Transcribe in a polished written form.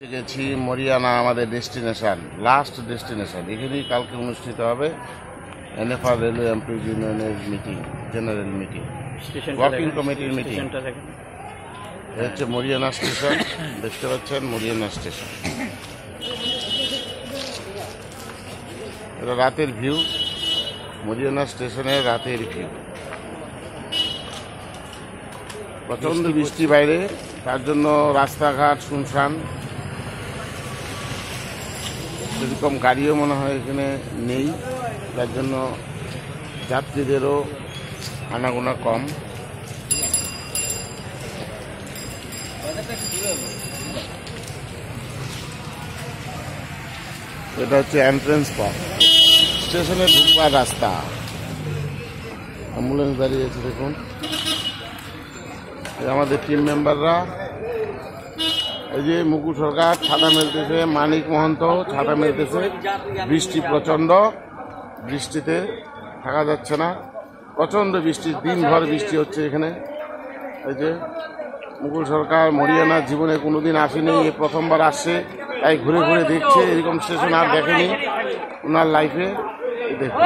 গেছি মরিয়ানা, আমাদের destination, last destination. এখানেই কালকে অনুষ্ঠিত হবে এনএফআর রেলওয়ে এমপ্লয়িজ ইউনিয়নের মিটিং, জেনারেল মিটিং, ওয়ার্কিং কমিটির মিটিং। এটা হচ্ছে মরিয়ানা স্টেশন, দেখতে পাচ্ছেন মরিয়ানা স্টেশন। এটা রাতের ভিউ, মরিয়ানা স্টেশনের রাতের ভিউ। প্রচন্ড বৃষ্টি বাইরে, তার জন্য রাস্তাঘাট শুনশান, সেরকম গাড়িও মনে হয় এখানে নেই, যার জন্য যাত্রীদেরও আনাগোনা কম। এটা হচ্ছে এন্ট্রেন্স পথ, স্টেশনে ঢুকবার রাস্তা। অ্যাম্বুলেন্স দাঁড়িয়েছে দেখুন, আমাদের টিম মেম্বাররা। এই যে মুকুল সরকার ছাতা মেলতেছে, মানিক মহন্ত ছাতা মেলতেছে। বৃষ্টি প্রচন্ড, বৃষ্টিতে থাকা যাচ্ছে না, প্রচন্ড বৃষ্টি, দিনভর বৃষ্টি হচ্ছে এখানে। এই যে মুকুল সরকার মরিয়ানা জীবনে কোনোদিন আসেনি, এ প্রথমবার আসছে, তাই ঘুরে ঘুরে দেখছে। এরকম স্টেশন আর দেখেনি ওনার লাইফে। দেখুন।